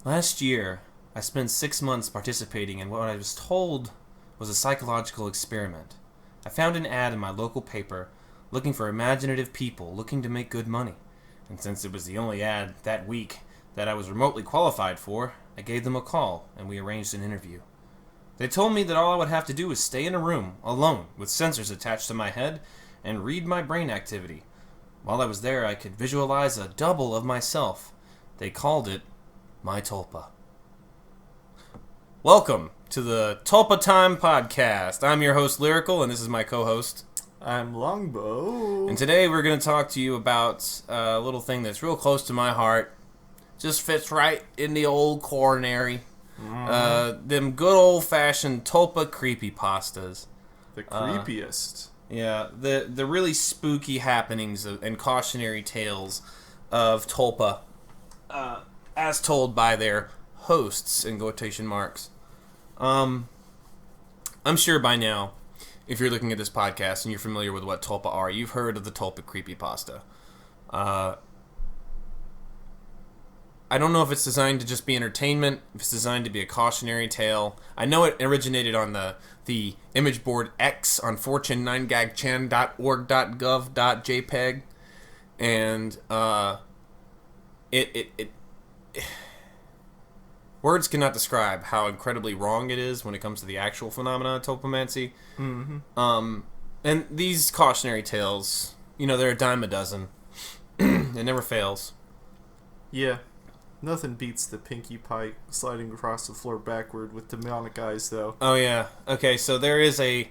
Last year, I spent 6 months participating in what I was told was a psychological experiment. I found an ad in my local paper looking for imaginative people looking to make good money. And since it was the only ad that week that I was remotely qualified for, I gave them a call and we arranged an interview. They told me that all I would have to do was stay in a room, alone, with sensors attached to my head, and read my brain activity. While I was there, I could visualize a double of myself. They called it my Tulpa. Welcome to the Tulpa Time Podcast. I'm your host, Lyrical, and this is my co-host. I'm Longbow. And today we're going to talk to you about a little thing that's real close to my heart. Just fits right in the old coronary. Them good old-fashioned Tulpa creepypastas. The creepiest. Yeah, the really spooky happenings and cautionary tales of Tulpa, as told by their hosts, in quotation marks. I'm sure by now, if you're looking at this podcast and you're familiar with what Tulpa are, you've heard of the Tulpa creepypasta. I don't know if it's designed to just be entertainment, if it's designed to be a cautionary tale. I know it originated on the image board X on fortune9gagchan.org.gov.jpg, and it words cannot describe how incredibly wrong it is when it comes to the actual phenomena of tulpamancy. Mm-hmm. And these cautionary tales, they're a dime a dozen. It never fails. Yeah. Nothing beats the Pinkie Pie sliding across the floor backward with demonic eyes, though. Oh, yeah. Okay, so there is the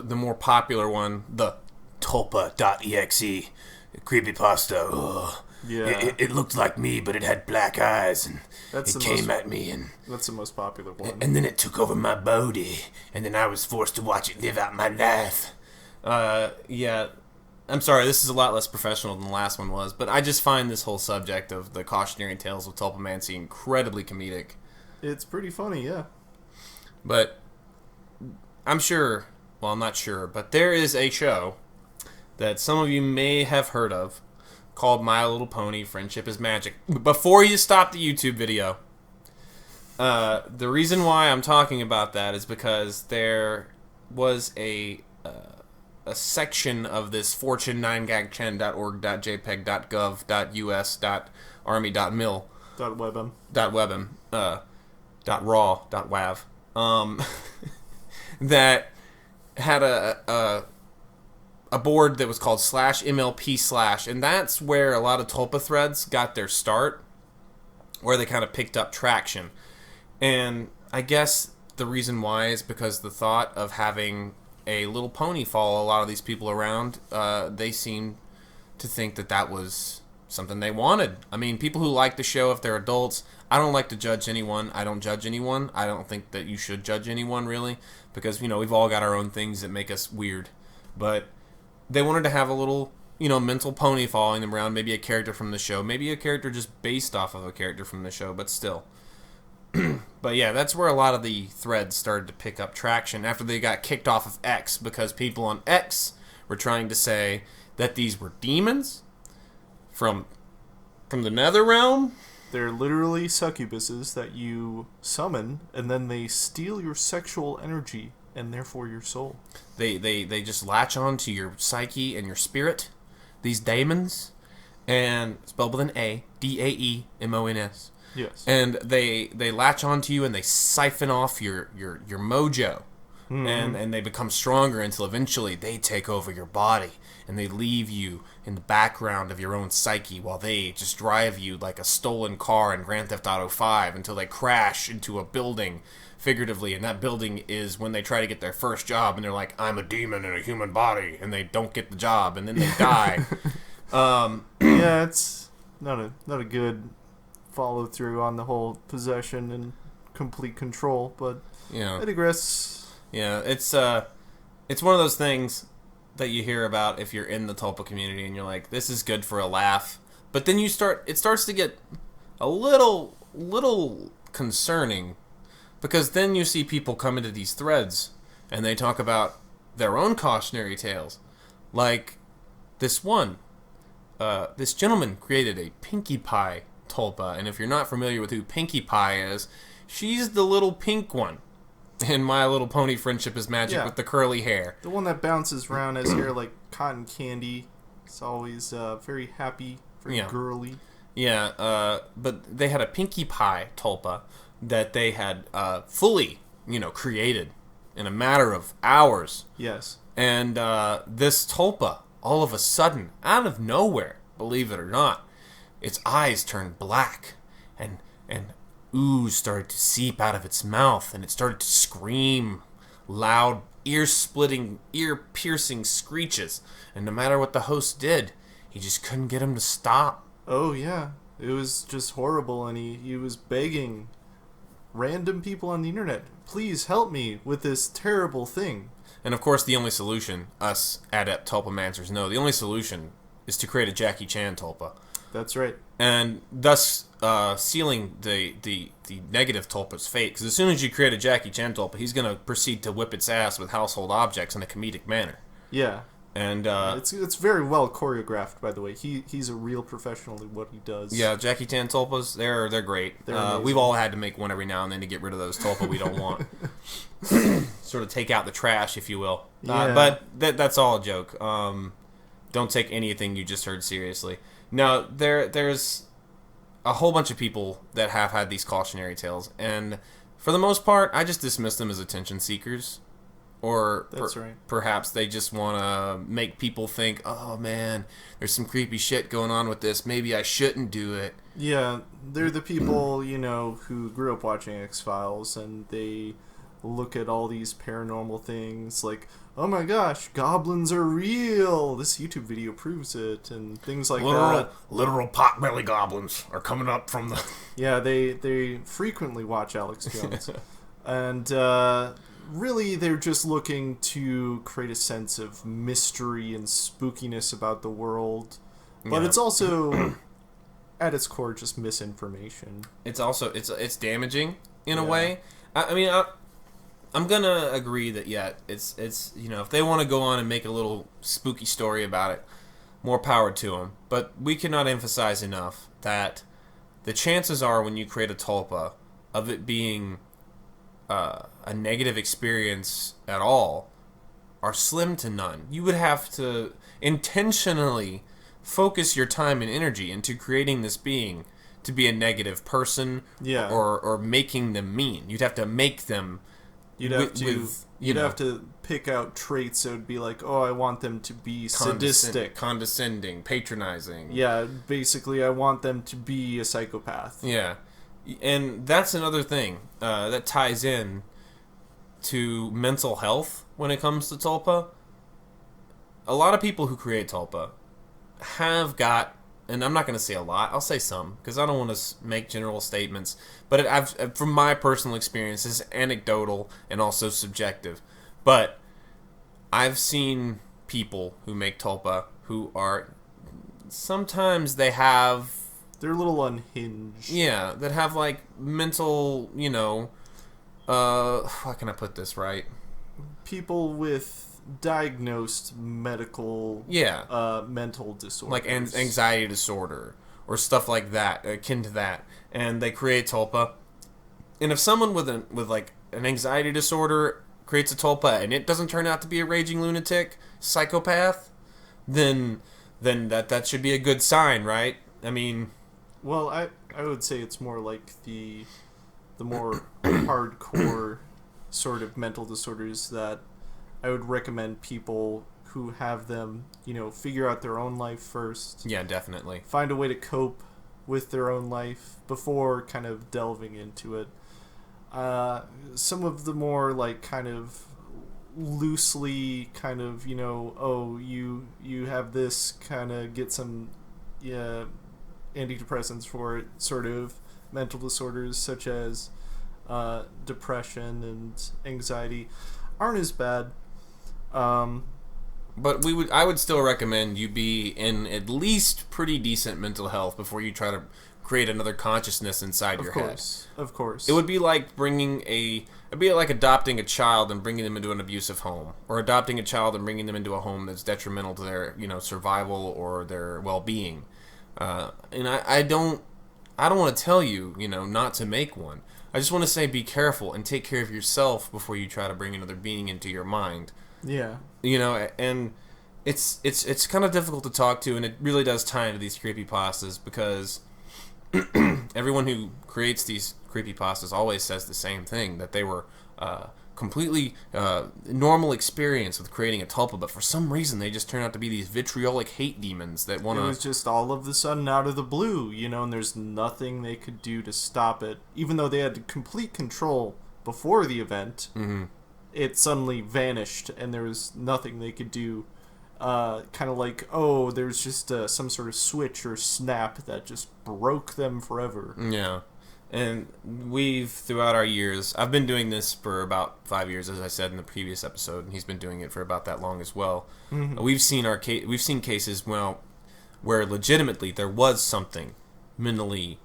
more popular one, the tulpa.exe creepypasta. Ugh. Yeah. It looked like me, but it had black eyes, and it came at me. And that's the most popular one. And then it took over my body, and then I was forced to watch it live out my life. Yeah. I'm sorry, this is a lot less professional than the last one was, but I just find this whole subject of the cautionary tales of tulpamancy incredibly comedic. It's pretty funny, yeah. But I'm not sure, but there is a show that some of you may have heard of called My Little Pony Friendship is Magic. Before you stop the YouTube video, the reason why I'm talking about that is because there was a section of this fortune9gagchan.org.jpg.gov.us.army.mil .raw.wav that had a board that was called /MLP/, and that's where a lot of Tulpa threads got their start, where they kind of picked up traction. And I guess the reason why is because the thought of having a little pony follow a lot of these people around, they seem to think that was something they wanted. I mean, people who like the show, if they're adults, I don't like to judge anyone. I don't judge anyone. I don't think that you should judge anyone, really, because, we've all got our own things that make us weird. But they wanted to have a little, mental pony following them around, maybe a character from the show, maybe a character just based off of a character from the show, but still. But yeah, that's where a lot of the threads started to pick up traction after they got kicked off of X, because people on X were trying to say that these were demons from the nether realm. They're literally succubuses that you summon, and then they steal your sexual energy and therefore your soul. They just latch on to your psyche and your spirit, these daemons, and spelled with an A, Daemons. Yes. And they latch onto you and they siphon off your mojo. Mm-hmm. And they become stronger until eventually they take over your body and they leave you in the background of your own psyche while they just drive you like a stolen car in Grand Theft Auto 5 until they crash into a building, figuratively, and that building is when they try to get their first job and they're like, I'm a demon in a human body, and they don't get the job and then they die. Yeah, it's not a good follow through on the whole possession and complete control, but I digress. Yeah, it's one of those things that you hear about if you're in the Tulpa community and you're like, this is good for a laugh, but then it starts to get a little concerning, because then you see people come into these threads and they talk about their own cautionary tales, like this gentleman created a Pinkie Pie Tulpa. And if you're not familiar with who Pinkie Pie is, she's the little pink one in My Little Pony Friendship is Magic with the curly hair. The one that bounces around has hair like cotton candy. It's always very happy, very girly. Yeah, but they had a Pinkie Pie Tulpa that they had fully, created in a matter of hours. Yes. And this Tulpa, all of a sudden, out of nowhere, believe it or not, its eyes turned black, and ooze started to seep out of its mouth, and it started to scream loud, ear-splitting, ear-piercing screeches. And no matter what the host did, he just couldn't get him to stop. Oh, yeah. It was just horrible, and he was begging random people on the internet, please help me with this terrible thing. And of course, the only solution, us adept tulpamancers know, the only solution is to create a Jackie Chan Tulpa. That's right. And thus sealing the negative Tulpa's fate. Because as soon as you create a Jackie Chan Tulpa, he's going to proceed to whip its ass with household objects in a comedic manner. Yeah. And it's very well choreographed, by the way. He's a real professional at what he does. Yeah, Jackie Chan Tulpas, they're great. We've all had to make one every now and then to get rid of those Tulpa we don't want. Sort of take out the trash, if you will. Yeah. But that's all a joke. Don't take anything you just heard seriously. Now, there's a whole bunch of people that have had these cautionary tales, and for the most part, I just dismiss them as attention seekers. Or perhaps they just want to make people think, oh man, there's some creepy shit going on with this. Maybe I shouldn't do it. Yeah, they're the people, who grew up watching X-Files, and they look at all these paranormal things like, oh my gosh, goblins are real. This YouTube video proves it, and things like that. Literal potbelly goblins are coming up from the... Yeah, they frequently watch Alex Jones. And, really, they're just looking to create a sense of mystery and spookiness about the world. But it's also, at its core, just misinformation. It's also, it's damaging, in a way. I mean, I'm gonna agree that, it's if they want to go on and make a little spooky story about it, more power to them. But we cannot emphasize enough that the chances are when you create a tulpa of it being a negative experience at all are slim to none. You would have to intentionally focus your time and energy into creating this being to be a negative person, or making them mean. You'd have to make them. You'd have to pick out traits that would be like, oh, I want them to be sadistic, condescending, patronizing. Yeah, basically, I want them to be a psychopath. Yeah. And that's another thing that ties in to mental health when it comes to tulpa. A lot of people who create tulpa have got, and I'm not going to say a lot, I'll say some, because I don't want to make general statements, but from my personal experience, it's anecdotal and also subjective. But I've seen people who make tulpa who are, sometimes they have... They're a little unhinged. Yeah, that have like mental, how can I put this right? People with diagnosed mental disorders. Like anxiety disorder or stuff like that, akin to that. And they create tulpa. And if someone with like an anxiety disorder creates a tulpa and it doesn't turn out to be a raging lunatic, psychopath, then that should be a good sign, right? I mean... Well, I would say it's more like the more hardcore sort of mental disorders that I would recommend people who have them, figure out their own life first. Yeah, definitely. Find a way to cope with their own life before kind of delving into it. Some of the more like kind of loosely kind of, oh, you have this, kind of get some antidepressants for it, sort of mental disorders such as depression and anxiety aren't as bad. But I would still recommend you be in at least pretty decent mental health before you try to create another consciousness inside your head. Of course. It would be like adopting a child and bringing them into an abusive home, or adopting a child and bringing them into a home that's detrimental to their, survival or their well-being. And I I don't want to tell you, not to make one. I just want to say be careful and take care of yourself before you try to bring another being into your mind. Yeah. And it's kind of difficult to talk to, and it really does tie into these creepypastas because everyone who creates these creepypastas always says the same thing, that they were completely normal experience with creating a tulpa, but for some reason they just turn out to be these vitriolic hate demons that want to... It was just all of the sudden out of the blue, and there's nothing they could do to stop it. Even though they had complete control before the event, it suddenly vanished, and there was nothing they could do. Kind of like, there's just some sort of switch or snap that just broke them forever. Yeah. And throughout our years, I've been doing this for about 5 years, as I said in the previous episode, and he's been doing it for about that long as well. Mm-hmm. We've seen cases, where legitimately there was something mentally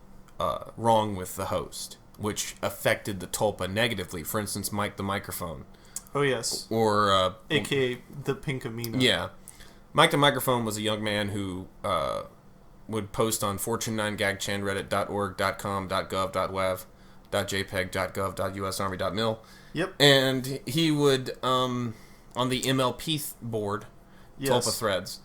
wrong with the host, which affected the tulpa negatively. For instance, Mike the Microphone. Oh, yes. Or... a.k.a. the Pinkamena. Yeah. Mike the Microphone was a young man who... would post on fortune9gagchan, reddit.org, .com, .gov, .jpeg, .gov, .usarmy.mil. Yep. And he would, on the MLP board, yes. Tulpa threads.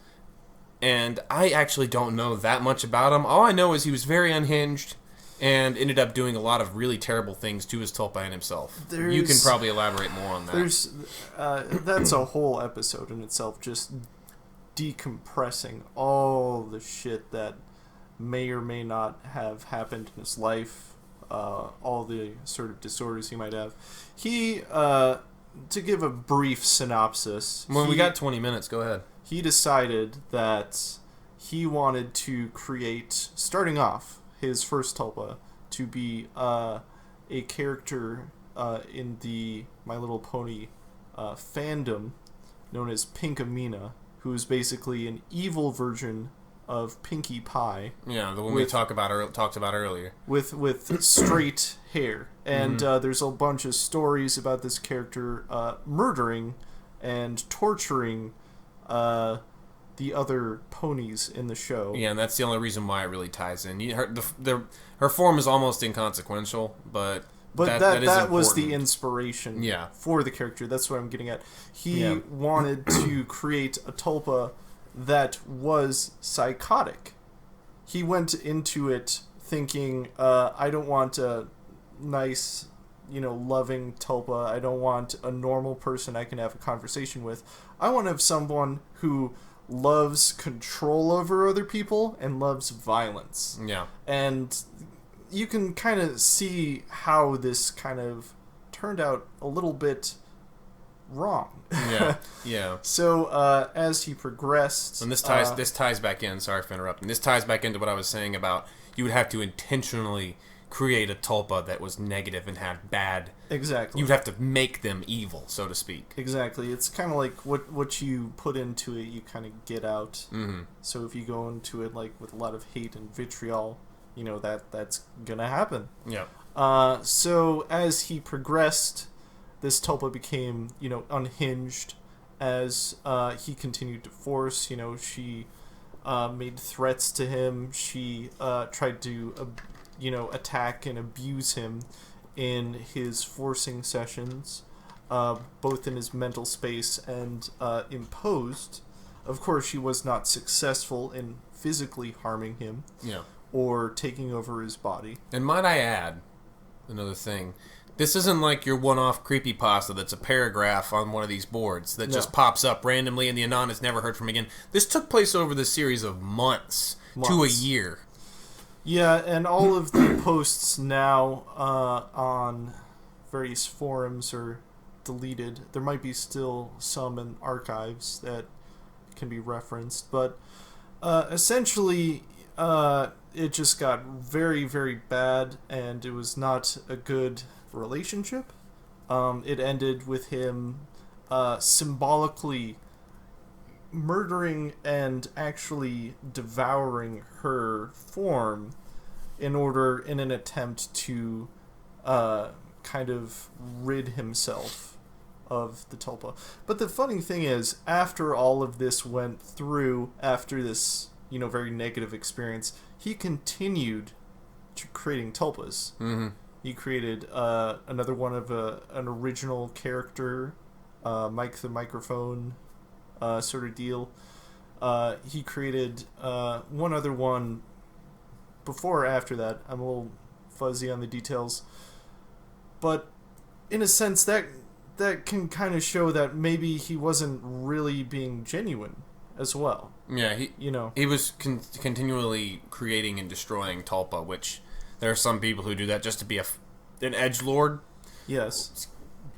And I actually don't know that much about him. All I know is he was very unhinged and ended up doing a lot of really terrible things to his Tulpa and himself. You can probably elaborate more on that. That's a whole episode in itself, just decompressing all the shit that may or may not have happened in his life, all the sort of disorders he might have. He, to give a brief synopsis... Well, we got 20 minutes, go ahead. He decided that he wanted to create, starting off, his first tulpa to be a character in the My Little Pony fandom known as Pinkamena, who is basically an evil version of Pinkie Pie. Yeah, the one we talked about earlier. With straight hair. And there's a bunch of stories about this character murdering and torturing the other ponies in the show. Yeah, and that's the only reason why it really ties in. Her form is almost inconsequential, but that was the inspiration for the character. That's what I'm getting at. He wanted to create a tulpa that was psychotic. He went into it thinking, I don't want a nice, loving tulpa. I don't want a normal person I can have a conversation with. I want to have someone who loves control over other people and loves violence. Yeah. And you can kind of see how this kind of turned out a little bit wrong. Yeah. So as he progressed, and this ties back in. Sorry for interrupting. This ties back into what I was saying about you would have to intentionally create a tulpa that was negative and had bad. Exactly. You'd have to make them evil, so to speak. Exactly. It's kind of like what you put into it, you kind of get out. Mm-hmm. So if you go into it like with a lot of hate and vitriol, that's gonna happen. Yeah. So as he progressed, this tulpa became, unhinged as he continued to force. She made threats to him. She tried to, attack and abuse him in his forcing sessions, both in his mental space and imposed. Of course, she was not successful in physically harming him. Yeah. Or taking over his body. And might I add, another thing, this isn't like your one-off creepypasta that's a paragraph on one of these boards that just pops up randomly and the Anon is never heard from again. This took place over the series of months to a year. Yeah, and all of the posts now on various forums are deleted. There might be still some in archives that can be referenced, but essentially... it just got very, very bad, and it was not a good relationship. It ended with him symbolically murdering and actually devouring her form in an attempt to kind of rid himself of the tulpa. But the funny thing is, after all of this went through, after this very negative experience, he continued creating tulpas. Mm-hmm. He created another one of an original character, Mike the Microphone sort of deal. He created one other one before or after that. I'm a little fuzzy on the details. But in a sense, that can kind of show that maybe he wasn't really being genuine as well. Yeah, he was continually creating and destroying Tulpa, which there are some people who do that just to be an edgelord. Yes.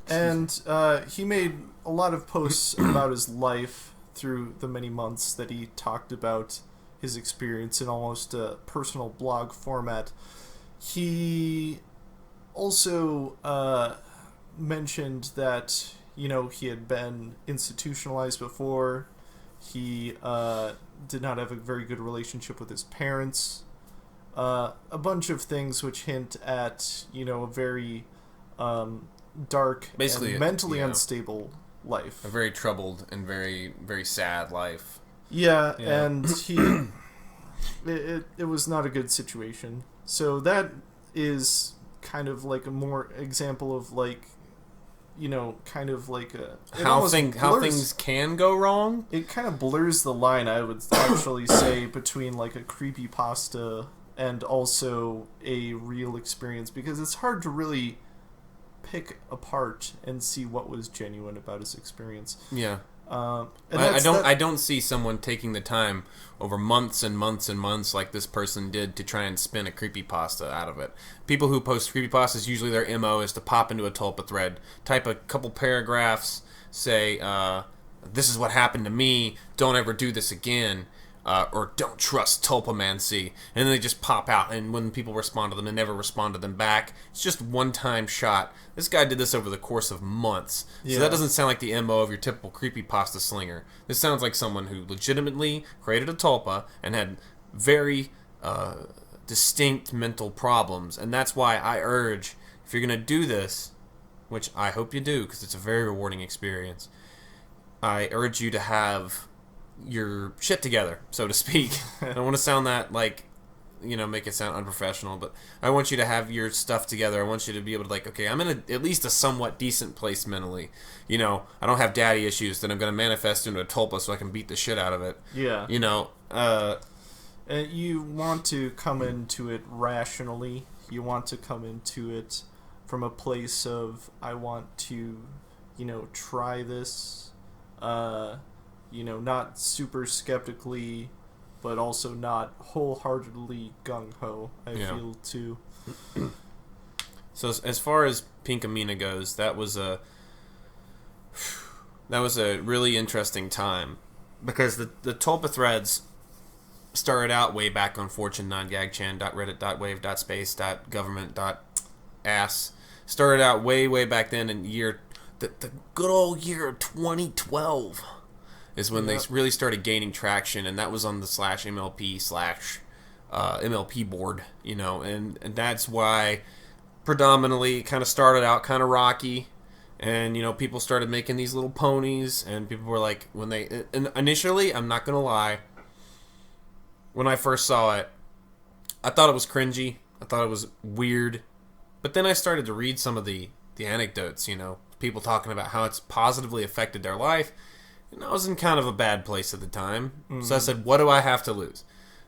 And he made a lot of posts about his life through the many months that he talked about his experience in almost a personal blog format. He also mentioned that, he had been institutionalized before. He did not have a very good relationship with his parents. A bunch of things which hint at, a very dark, basically, and mentally unstable life. A very troubled and very, very sad life. Yeah. And he... it was not a good situation. So that is kind of like a more example of kind of like how things can go wrong. It kind of blurs the line, I would actually say, between like a creepypasta and also a real experience, because it's hard to really pick apart and see what was genuine about his experience. Yeah. I don't see someone taking the time over months and months and months like this person did to try and spin a creepypasta out of it. People who post creepypastas, usually their MO is to pop into a Tulpa thread, type a couple paragraphs, say, this is what happened to me, don't ever do this again, or don't trust tulpamancy, and then they just pop out, and when people respond to them, they never respond to them back. It's just one-time shot. This guy did this over the course of months, so that doesn't sound like the MO of your typical creepypasta slinger. This sounds like someone who legitimately created a tulpa and had very distinct mental problems, and that's why I urge, if you're going to do this, which I hope you do, because it's a very rewarding experience, I urge you to have your shit together, so to speak. I don't want to sound that like, make it sound unprofessional, but I want you to have your stuff together. I want you to be able to okay, I'm in at least a somewhat decent place mentally. I don't have daddy issues that I'm going to manifest into a tulpa so I can beat the shit out of it. Yeah. And you want to come into it rationally. You want to come into it from a place of, I want to, try this, not super skeptically, but also not wholeheartedly gung-ho, I feel, too. So as far as Pinkamena goes, that was a really interesting time, because the Tulpa threads started out way back on 4chan.reddit.wave.space.government.ass. Started out way back then in the good old year of 2012 is when they really started gaining traction, and that was on the /MLP/MLP board, and that's why predominantly kind of started out kind of rocky, and people started making these little ponies, and people were like, and initially, I'm not gonna lie, when I first saw it, I thought it was cringy, I thought it was weird, but then I started to read some of the anecdotes, people talking about how it's positively affected their life. And I was in kind of a bad place at the time. Mm-hmm. So I said, what do I have to lose?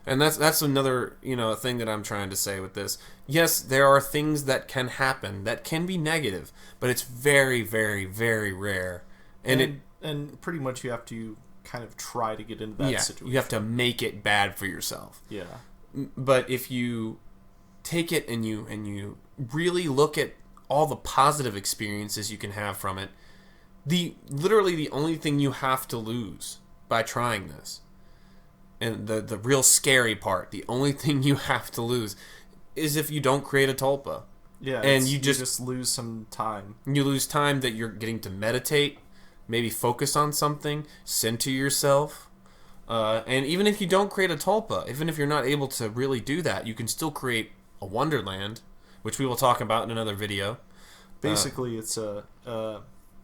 And that's another, thing that I'm trying to say with this. Yes, there are things that can happen that can be negative, but it's very, very, very rare. And pretty much you have to kind of try to get into that situation. You have to make it bad for yourself. Yeah. But if you take it and you really look at all the positive experiences you can have from it, literally the only thing you have to lose by trying this, and the real scary part, the only thing you have to lose is if you don't create a tulpa. Yeah, and you just lose some time. You lose time that you're getting to meditate, maybe focus on something, center yourself. And even if you don't create a tulpa, even if you're not able to really do that, you can still create a wonderland, which we will talk about in another video. Basically, it's a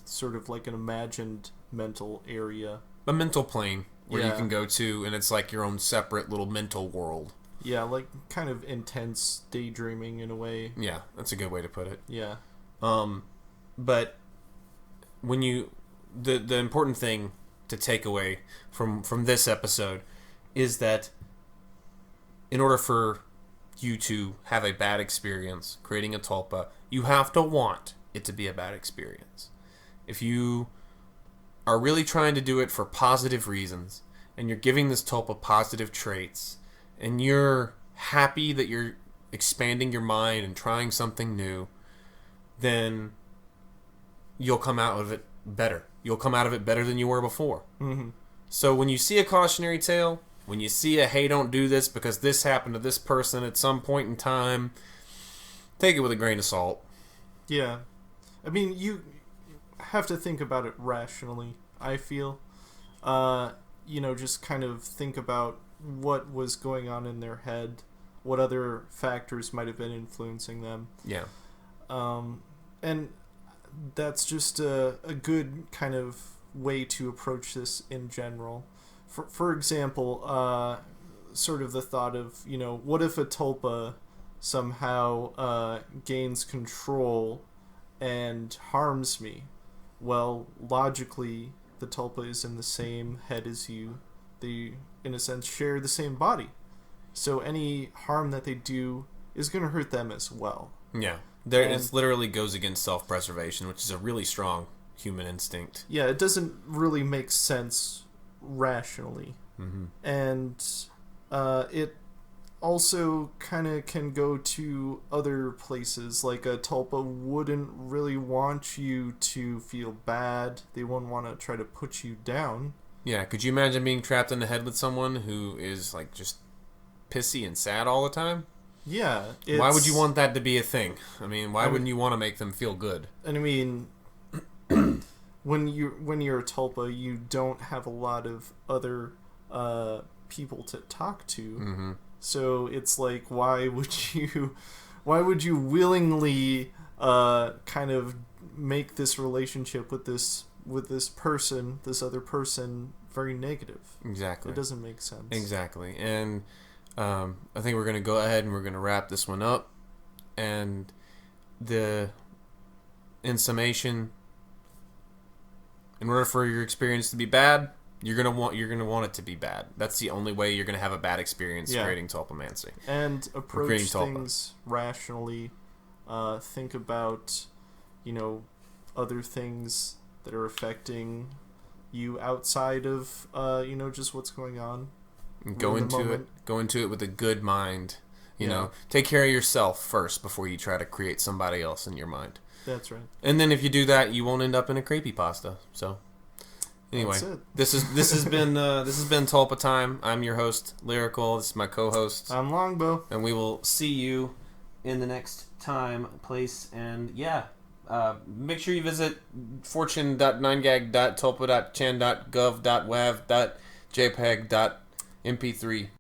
sort of like an imagined mental area. A mental plane where you can go to, and it's like your own separate little mental world. Yeah, like kind of intense daydreaming in a way. Yeah, that's a good way to put it. Yeah. But when you the important thing to take away from this episode is that in order for you to have a bad experience creating a tulpa, you have to want it to be a bad experience. If you are really trying to do it for positive reasons, and you're giving this tulpa positive traits, and you're happy that you're expanding your mind and trying something new, then you'll come out of it better. You'll come out of it better than you were before. Mm-hmm. So when you see a cautionary tale, when you see a, hey, don't do this because this happened to this person at some point in time, take it with a grain of salt. Yeah. I mean, you have to think about it rationally, I feel. Just kind of think about what was going on in their head, what other factors might have been influencing them. Yeah. And that's just a good kind of way to approach this in general. For example, sort of the thought of, what if a tulpa somehow gains control and harms me? Well, logically, the tulpa is in the same head as you. They, in a sense, share the same body. So any harm that they do is going to hurt them as well. Yeah. It literally goes against self-preservation, which is a really strong human instinct. Yeah, it doesn't really make sense rationally. Mm-hmm. And it also kind of can go to other places. Like a tulpa wouldn't really want you to feel bad. They wouldn't want to try to put you down. Yeah, could you imagine being trapped in the head with someone who is like just pissy and sad all the time? Yeah. Why would you want that to be a thing? I mean, why wouldn't you want to make them feel good? And I mean, when you're a tulpa, you don't have a lot of other people to talk to. Mm-hmm. So it's like, why would you willingly kind of make this relationship with this other person, very negative? Exactly. It doesn't make sense. Exactly. And I think we're going to go ahead and we're going to wrap this one up. And in summation, in order for your experience to be bad, you're gonna want it to be bad. That's the only way you're gonna have a bad experience creating tulpamancy. And approach things rationally. Think about, other things that are affecting you outside of, just what's going on. Go into it with a good mind. You know, take care of yourself first before you try to create somebody else in your mind. That's right. And then if you do that, you won't end up in a creepypasta. So. Anyway, this has been Tulpa Time. I'm your host, Lyrical. This is my co-host. I'm Longbow. And we will see you in the next time, place, and make sure you visit fortune.9gag.tulpa.chan.gov.wav.jpeg.mp3.